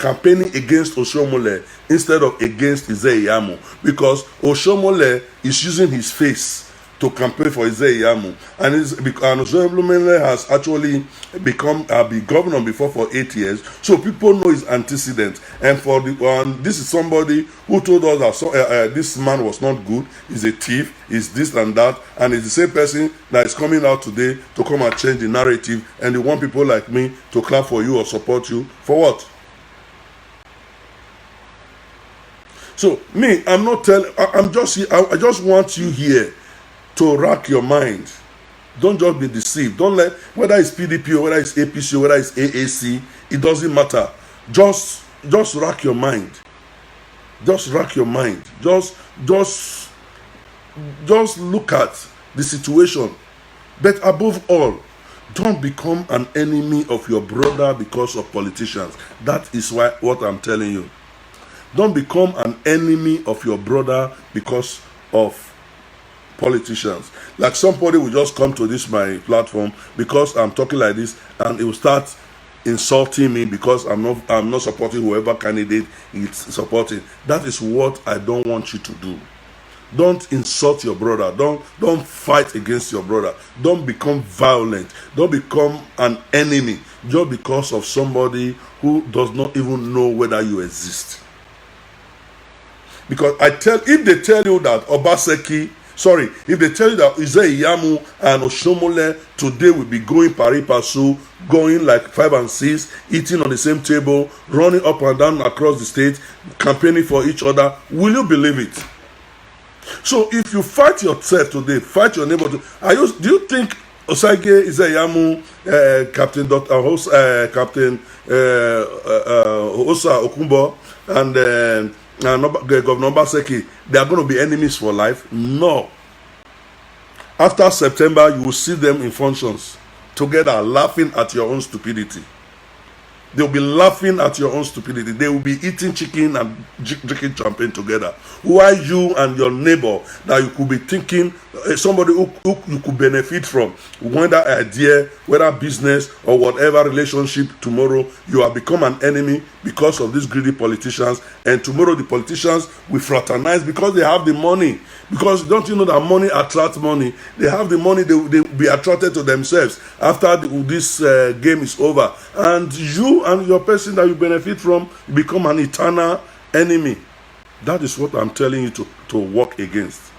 campaigning against Oshomole instead of against Izeyamo, because Oshomole is using his face to campaign for Izeyamo, and Oshomole has actually become be governor before for 8 years, so people know his antecedents. And for this is somebody who told us that this man was not good, he's a thief, he's this and that, and it's the same person that is coming out today to come and change the narrative, and they want people like me to clap for you or support you for what? So me, I'm not telling. I'm just here. I just want you here to rack your mind. Don't just be deceived. Don't let, whether it's PDP or whether it's APC or whether it's AAC, it doesn't matter. Just rack your mind. Just rack your mind. Just look at the situation. But above all, don't become an enemy of your brother because of politicians. That is what I'm telling you. Don't become an enemy of your brother because of politicians. Like somebody will just come to this my platform because I'm talking like this, and it will start insulting me because I'm not supporting whoever candidate it's supporting. That is what I don't want you to do. Don't insult your brother. Don't fight against your brother. Don't become violent. Don't become an enemy just because of somebody who does not even know whether you exist. Because if they tell you that if they tell you that Izeyamo and Oshomole today will be going pari passu, going like 5 and 6, eating on the same table, running up and down across the state, campaigning for each other, will you believe it? So if you fight yourself today, fight your neighbor. Do you think Osage Izeyamo, Captain Osa Okumbo, and Governor Obaseki, they are going to be enemies for life? No. After September, you will see them in functions together, laughing at your own stupidity. They will be laughing at your own stupidity. They will be eating chicken and drinking champagne together. Who are you and your neighbor that you could be thinking somebody who you could benefit from, whether idea, whether business or whatever relationship? Tomorrow you have become an enemy because of these greedy politicians, and tomorrow the politicians will fraternize because they have the money. Because don't you know that money attracts money? They have the money, they will be attracted to themselves after this game is over, and you and your person that you benefit from become an eternal enemy. That is what I'm telling you to work against.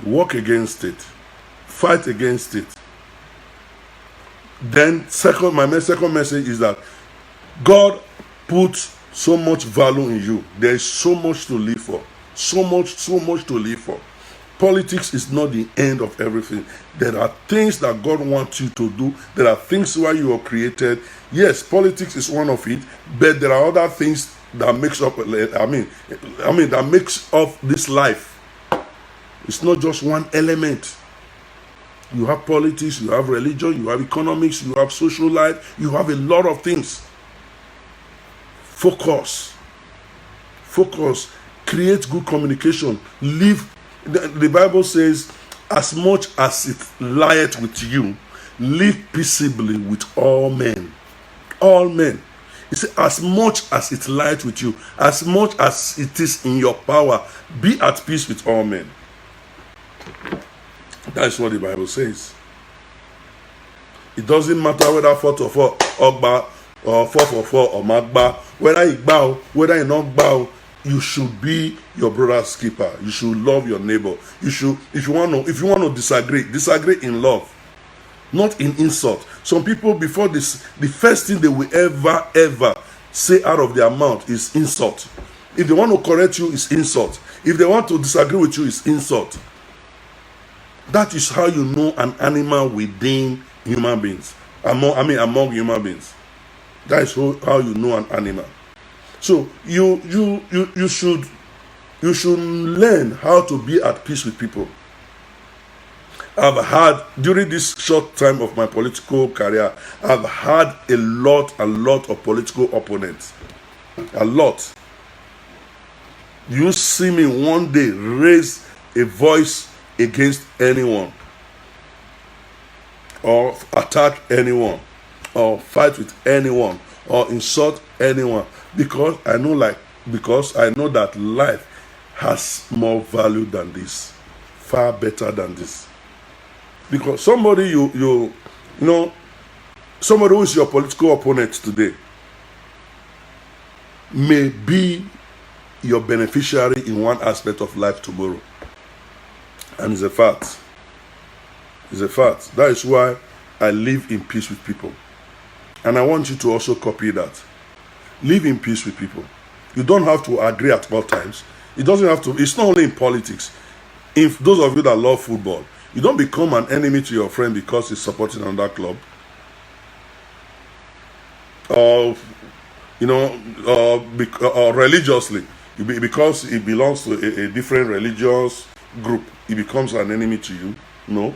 Work against it. Fight against it. Then my second message is that God puts so much value in you. There is so much to live for. So much to live for. Politics is not the end of everything. There are things that God wants you to do. There are things why you are created. Yes, politics is one of it, but there are other things that makes up. That makes up this life. It's not just one element. You have politics, you have religion, you have economics, you have social life, you have a lot of things. Focus. Create good communication. Live. The Bible says, as much as it lieth with you, live peaceably with all men. All men. It says, as much as it lieth with you, as much as it is in your power, be at peace with all men. That's what the Bible says. It doesn't matter whether 4-4 Ogba or 4-4 or Magba, whether you bow, whether you not bow, you should be your brother's keeper. You should love your neighbor. You should, if you want to disagree in love, not in insult. Some people, before this, the first thing they will ever say out of their mouth is insult. If they want to correct you, it's insult. If they want to disagree with you, it's insult. That is how you know an animal within human beings. Among human beings. That is how you know an animal. So you should learn how to be at peace with people. I've had, during this short time of my political career, I've had a lot of political opponents. A lot. You see me one day raise a voice against anyone, or attack anyone, or fight with anyone, or insult anyone, because I know that life has more value than this, far better than this. Because somebody you know, somebody who is your political opponent today may be your beneficiary in one aspect of life tomorrow. And it's a fact. It's a fact. That is why I live in peace with people. And I want you to also copy that. Live in peace with people. You don't have to agree at all times. It doesn't have to. It's not only in politics. If those of you that love football, you don't become an enemy to your friend because he's supporting another club. Or, or religiously. Because he belongs to a different religious group, he becomes an enemy to you. No.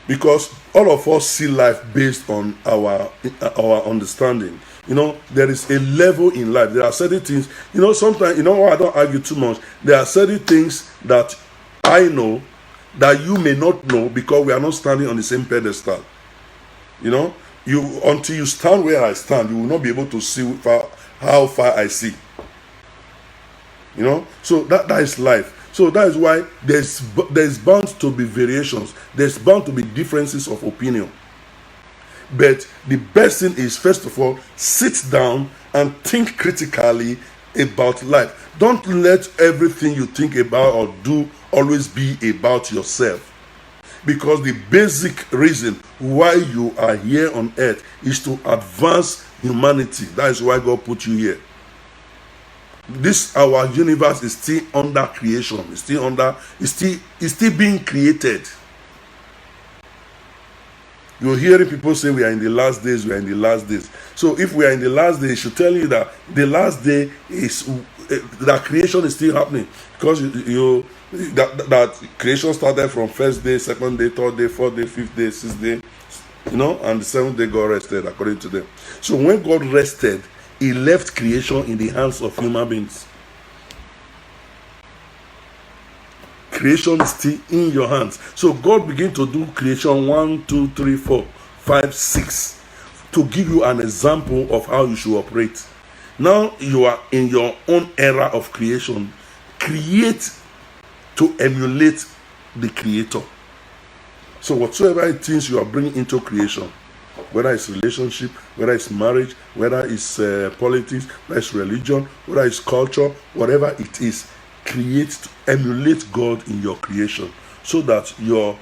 Because all of us see life based on our understanding. There is a level in life. There are certain things, sometimes, I don't argue too much. There are certain things that I know that you may not know because we are not standing on the same pedestal. Until you stand where I stand, you will not be able to see how far I see. So that is life. So that is why there's bound to be variations. There's bound to be differences of opinion. But the best thing is, first of all, sit down and think critically about life. Don't let everything you think about or do always be about yourself. Because the basic reason why you are here on earth is to advance humanity. That is why God put you here. Our universe is still under creation. It's still being created. You're hearing people say we are in the last days, we are in the last days. So if we are in the last days, it should tell you that the last day is that creation is still happening. Because that creation started from first day, second day, third day, fourth day, fifth day, sixth day, and the seventh day God rested, according to them. So when God rested, He left creation in the hands of human beings. Creation is still in your hands. So God began to do creation 1, 2, 3, 4, 5, 6 to give you an example of how you should operate. Now you are in your own era of creation. Create to emulate the Creator. So whatsoever things you are bringing into creation, whether it's relationship, whether it's marriage, whether it's politics, whether it's religion, whether it's culture, whatever it is, create to emulate God in your creation, so that your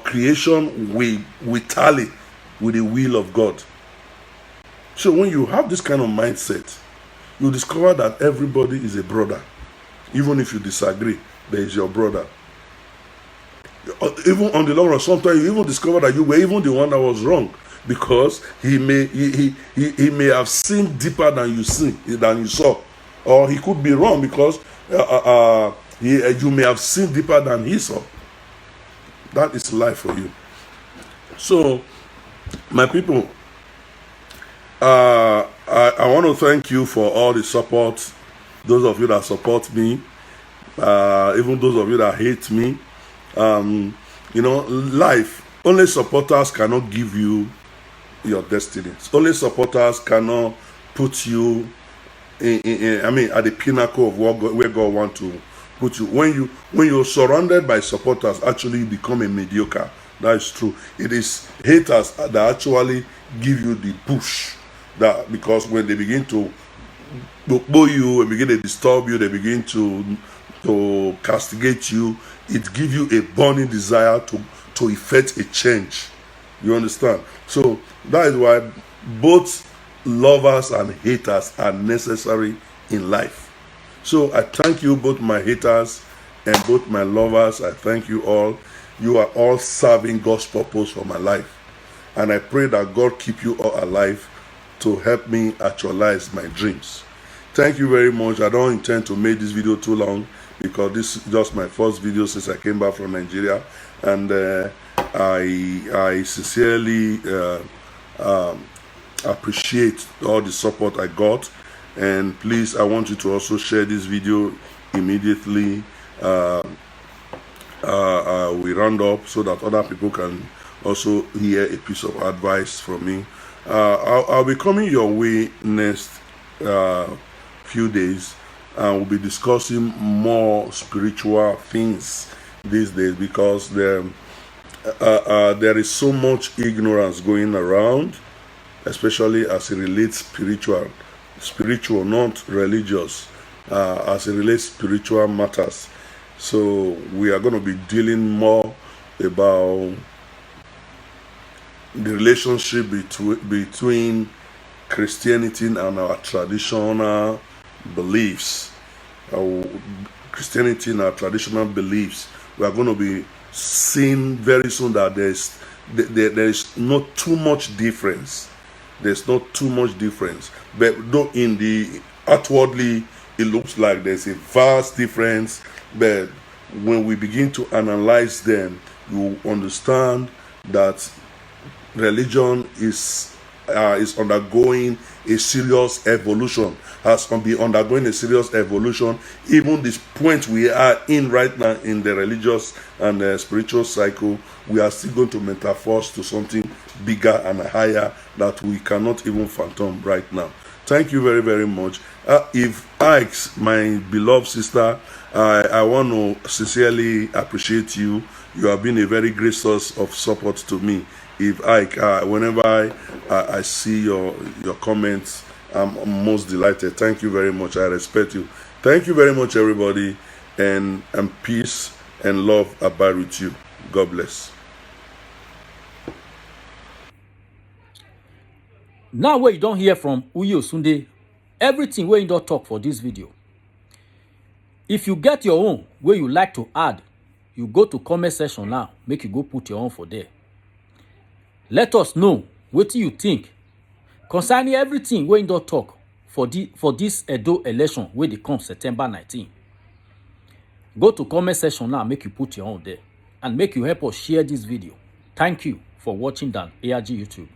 creation will tally with the will of God. So when you have this kind of mindset, you discover that everybody is a brother. Even if you disagree, there is your brother. Even on the long run, sometimes you even discover that you were even the one that was wrong, because he may have seen deeper than you saw, or he could be wrong because you may have seen deeper than he saw. That is life for you. So, my people, I want to thank you for all the support. Those of you that support me, even those of you that hate me. Life, only supporters cannot give you your destiny. Only supporters cannot put you at the pinnacle of where God wants to put you. When you're surrounded by supporters, actually you become a mediocre. That is true. It is haters that actually give you the push. That because when they begin to boo you, they begin to disturb you, they begin to castigate you, it gives you a burning desire to effect a change. You understand? So that is why both lovers and haters are necessary in life. So I thank you, both my haters and both my lovers. I thank you all. You are all serving God's purpose for my life. And I pray that God keep you all alive to help me actualize my dreams. Thank you very much. I don't intend to make this video too long because this is just my first video since I came back from Nigeria. And I sincerely appreciate all the support I got. And please, I want you to also share this video immediately we round up, so that other people can also hear a piece of advice from me. I'll be coming your way next few days, and we'll be discussing more spiritual things these days, because there is so much ignorance going around, especially as it relates spiritual, not religious, as it relates spiritual matters. So we are going to be dealing more about the relationship between Christianity and our traditional beliefs. Christianity and our traditional beliefs. We are going to be seeing very soon that there is not too much difference. There's not too much difference. But though in the outwardly it looks like there's a vast difference, but when we begin to analyze them, you understand that religion is undergoing a serious evolution, has been undergoing a serious evolution. Even this point we are in right now in the religious and spiritual cycle, we are still going to metamorphose to something bigger and higher that we cannot even fathom right now. Thank you very, very much. If Ike, my beloved sister, I want to sincerely appreciate you. You have been a very great source of support to me. If Ike, whenever I see your comments, I'm most delighted. Thank you very much. I respect you. Thank you very much, everybody, and peace and love abide with you. God bless. Now where you don't hear from Uyi Osunde, everything where you don't talk for this video. If you get your own where you like to add, you go to comment section now, make you go put your own for there. Let us know what you think concerning everything where you don't talk for this Edo election where they come September 19. Go to comment section now, make you put your own there, and make you help us share this video. Thank you for watching Dan ARG YouTube.